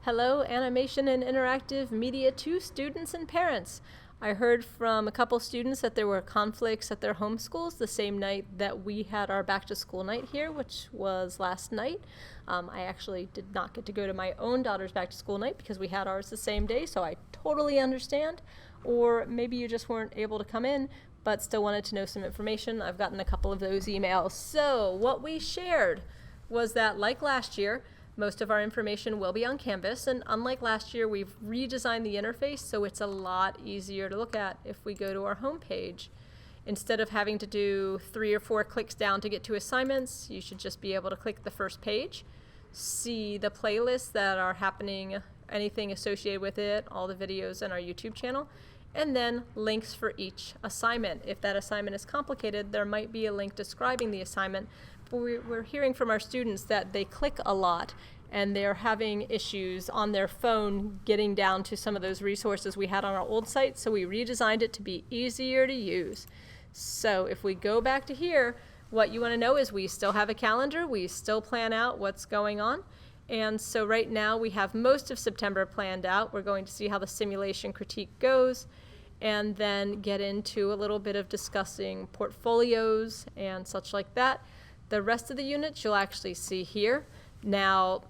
Hello, animation and interactive media to students and parents. I heard from a couple students that there were conflicts at their home schools the same night that we had our back to school night here, which was last night. I actually did not get to go to my own daughter's back to school night because we had ours the same day, so I totally understand. Or maybe you just weren't able to come in, but still wanted to know some information. I've gotten a couple of those emails. So what we shared was that, like last year, most of our information will be on Canvas, and unlike last year, we've redesigned the interface so it's a lot easier to look at if we go to our home page. Instead of having to do 3 or 4 clicks down to get to assignments, you should just be able to click the first page, see the playlists that are happening, anything associated with it, all the videos in our YouTube channel, and then links for each assignment. If that assignment is complicated, there might be a link describing the assignment. We're hearing from our students that they click a lot and they're having issues on their phone getting down to some of those resources we had on our old site, so we redesigned it to be easier to use. So if we go back to here, what you want to know is we still have a calendar, we still plan out what's going on, and so right now we have most of September planned out. We're going to see how the simulation critique goes, and then get into a little bit of discussing portfolios and such like that. The rest of the units you'll actually see here. Now,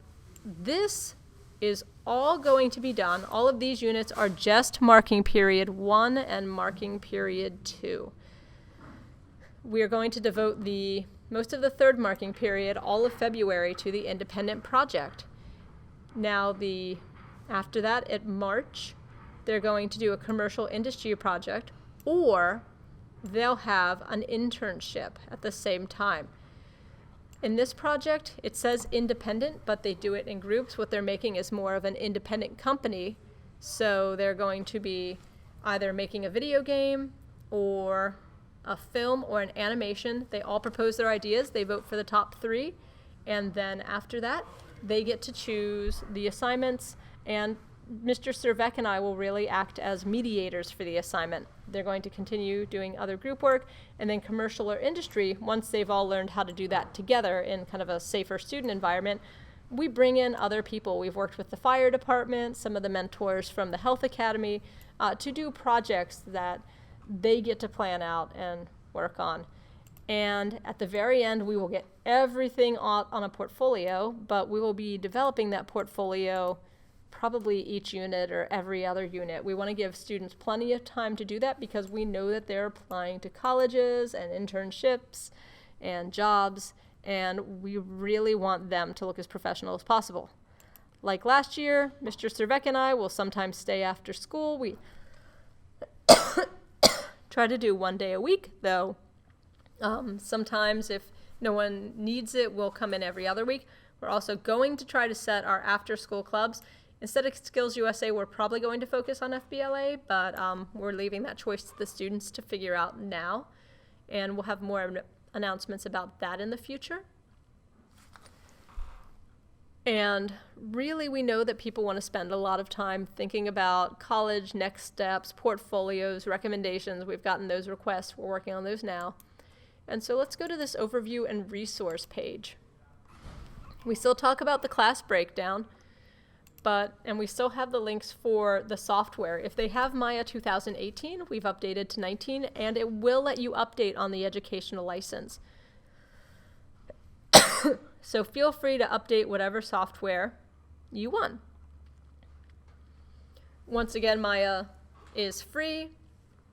this is all going to be done. All of these units are just marking period 1 and marking period 2. We are going to devote most of the third marking period, all of February, to the independent project. Now, after that, at March, they're going to do a commercial industry project, or they'll have an internship at the same time. In this project, it says independent, but they do it in groups. What they're making is more of an independent company. So they're going to be either making a video game or a film or an animation. They all propose their ideas. They vote for the top 3. And then after that, they get to choose the assignments, and Mr. Cservek and I will really act as mediators for the assignment. They're going to continue doing other group work, and then commercial or industry, once they've all learned how to do that together in kind of a safer student environment, we bring in other people. We've worked with the fire department, some of the mentors from the health academy, to do projects that they get to plan out and work on. And at the very end, we will get everything on a portfolio, but we will be developing that portfolio probably each unit or every other unit. We want to give students plenty of time to do that because we know that they're applying to colleges and internships and jobs, and we really want them to look as professional as possible. Like last year, Mr. Cservek and I will sometimes stay after school. We try to do 1 day a week, though. Sometimes if no one needs it, we'll come in every other week. We're also going to try to set our after-school clubs. Instead of Skills USA, we're probably going to focus on FBLA, but we're leaving that choice to the students to figure out now, and we'll have more announcements about that in the future. And really, we know that people want to spend a lot of time thinking about college, next steps, portfolios, recommendations. We've gotten those requests. We're working on those now. And so let's go to this overview and resource page. We still talk about the class breakdown, and we still have the links for the software. If they have Maya 2018, we've updated to 19, and it will let you update on the educational license. So feel free to update whatever software you want. Once again, Maya is free,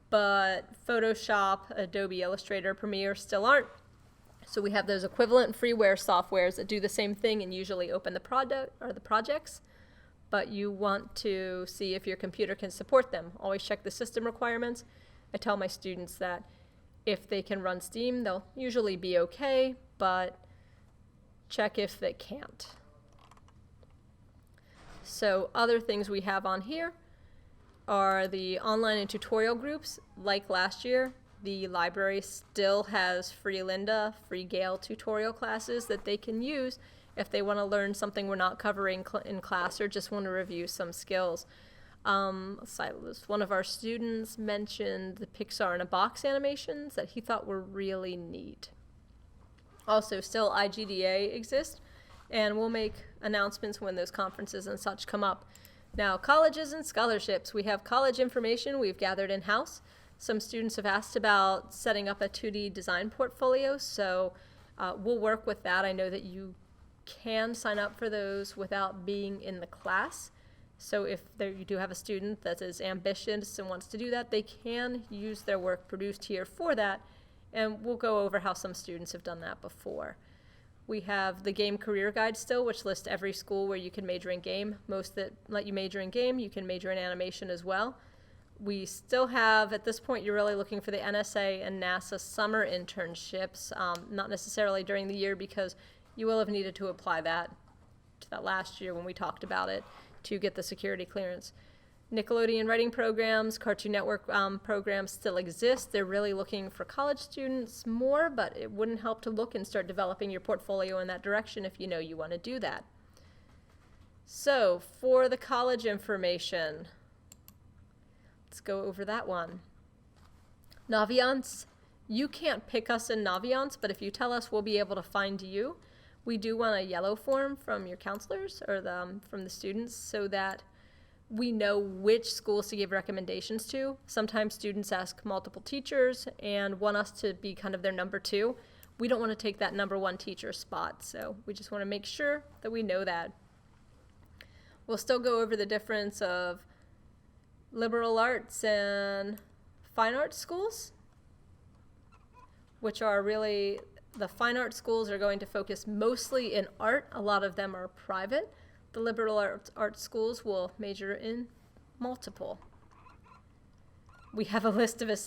but Photoshop, Adobe Illustrator, Premiere still aren't. So we have those equivalent freeware softwares that do the same thing and usually open the product or the projects, but you want to see if your computer can support them. Always check the system requirements. I tell my students that if they can run Steam, they'll usually be okay, but check if they can't. So other things we have on here are the online and tutorial groups. Like last year, the library still has free Linda, free Gale tutorial classes that they can use if they want to learn something we're not covering in class or just want to review some skills. One of our students mentioned the Pixar in a Box animations that he thought were really neat. Also, still iGDA exists, and we'll make announcements when those conferences and such come up. Now, colleges and scholarships. We have college information we've gathered in-house. Some students have asked about setting up a 2D design portfolio, so we'll work with that. I know that you can sign up for those without being in the class. So if you do have a student that is ambitious and wants to do that, they can use their work produced here for that, and we'll go over how some students have done that before. We have the game career guide still, which lists every school where you can major in game. Most that let you major in game, you can major in animation as well. We still have, at this point, you're really looking for the NSA and NASA summer internships, not necessarily during the year, because you will have needed to apply that to that last year when we talked about it to get the security clearance. Nickelodeon writing programs, Cartoon Network programs still exist. They're really looking for college students more, but it wouldn't help to look and start developing your portfolio in that direction if you know you want to do that. So for the college information, let's go over that one. Naviance. You can't pick us in Naviance, but if you tell us, we'll be able to find you. We do want a yellow form from your counselors or from the students so that we know which schools to give recommendations to. Sometimes students ask multiple teachers and want us to be kind of their number two. We don't want to take that number one teacher spot, so we just want to make sure that we know that. We'll still go over the difference of liberal arts and fine arts schools, which are really, the fine arts schools are going to focus mostly in art. A lot of them are private. The liberal arts schools will major in multiple. We have a list of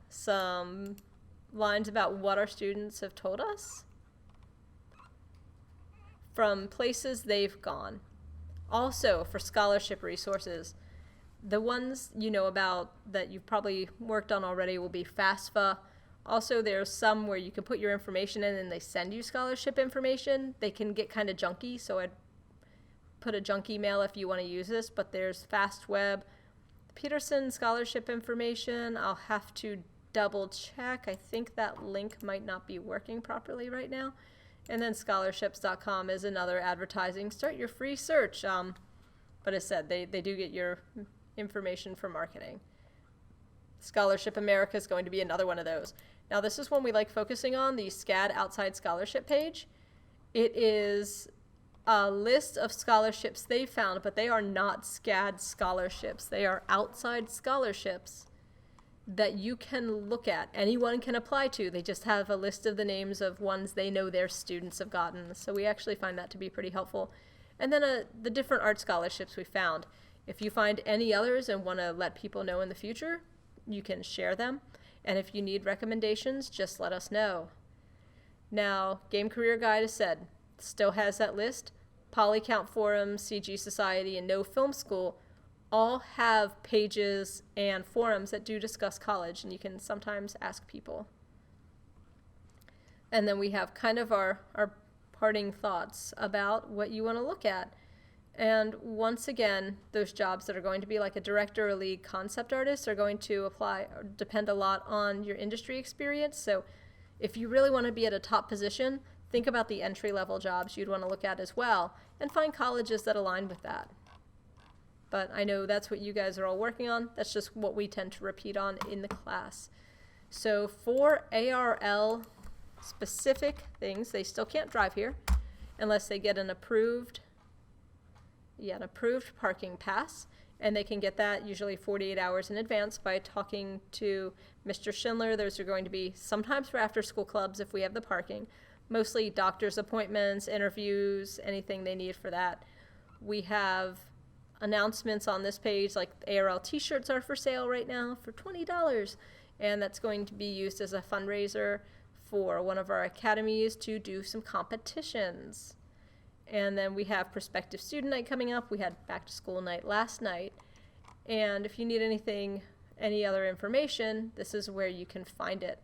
some lines about what our students have told us from places they've gone. Also, for scholarship resources, the ones you know about that you've probably worked on already will be FAFSA. Also, there's some where you can put your information in and they send you scholarship information. They can get kind of junky, so I'd put a junk email if you want to use this, but there's FastWeb. Peterson scholarship information, I'll have to double check. I think that link might not be working properly right now. And then scholarships.com is another advertising. Start your free search. But as said, they do get your information for marketing. Scholarship America is going to be another one of those. Now, this is one we like focusing on, the SCAD Outside Scholarship page. It is a list of scholarships they found, but they are not SCAD scholarships. They are outside scholarships that you can look at. Anyone can apply to. They just have a list of the names of ones they know their students have gotten. So we actually find that to be pretty helpful. And then the different art scholarships we found. If you find any others and want to let people know in the future, you can share them. And if you need recommendations, just let us know. Now, Game Career Guide, as said, still has that list. Polycount Forum, CG Society, and No Film School all have pages and forums that do discuss college, and you can sometimes ask people. And then we have kind of our parting thoughts about what you want to look at. And once again, those jobs that are going to be like a director or lead concept artist are going to depend a lot on your industry experience. So if you really want to be at a top position, think about the entry-level jobs you'd want to look at as well, and find colleges that align with that. But I know that's what you guys are all working on. That's just what we tend to repeat on in the class. So for ARL specific things, they still can't drive here unless they get an approved parking pass, and they can get that usually 48 hours in advance by talking to Mr. Schindler. Those are going to be sometimes for after-school clubs if we have the parking, mostly doctor's appointments, interviews, anything they need for that. We have announcements on this page, like ARL t-shirts are for sale right now for $20, and that's going to be used as a fundraiser for one of our academies to do some competitions. And then we have prospective student night coming up. We had back to school night last night. And if you need any other information, this is where you can find it.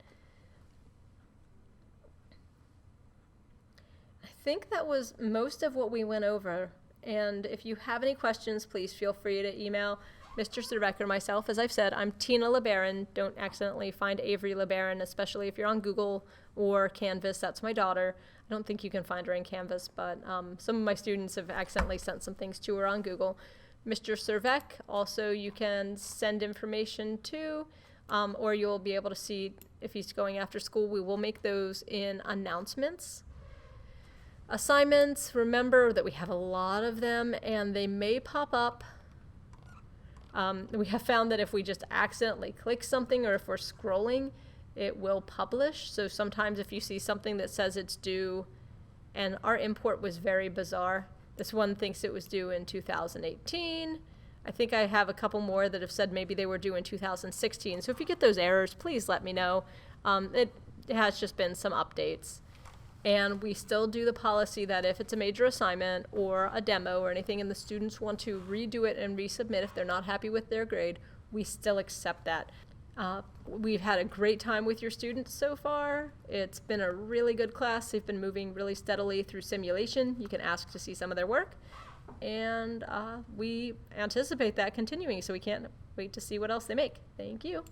I think that was most of what we went over. And if you have any questions, please feel free to email Mr. Cservek or myself. As I've said, I'm Tina LeBaron. Don't accidentally find Avery LeBaron, especially if you're on Google or Canvas. That's my daughter. I don't think you can find her in Canvas, but some of my students have accidentally sent some things to her on Google. Mr. Cservek, also you can send information to, or you'll be able to see if he's going after school. We will make those in announcements. Assignments, remember that we have a lot of them and they may pop up. We have found that if we just accidentally click something or if we're scrolling, it will publish. So sometimes if you see something that says it's due, and our import was very bizarre. This one thinks it was due in 2018. I think I have a couple more that have said maybe they were due in 2016. So if you get those errors, please let me know. It has just been some updates. And we still do the policy that if it's a major assignment or a demo or anything and the students want to redo it and resubmit if they're not happy with their grade, we still accept that. We've had a great time with your students so far. It's been a really good class. They've been moving really steadily through simulation. You can ask to see some of their work. And we anticipate that continuing, so we can't wait to see what else they make. Thank you.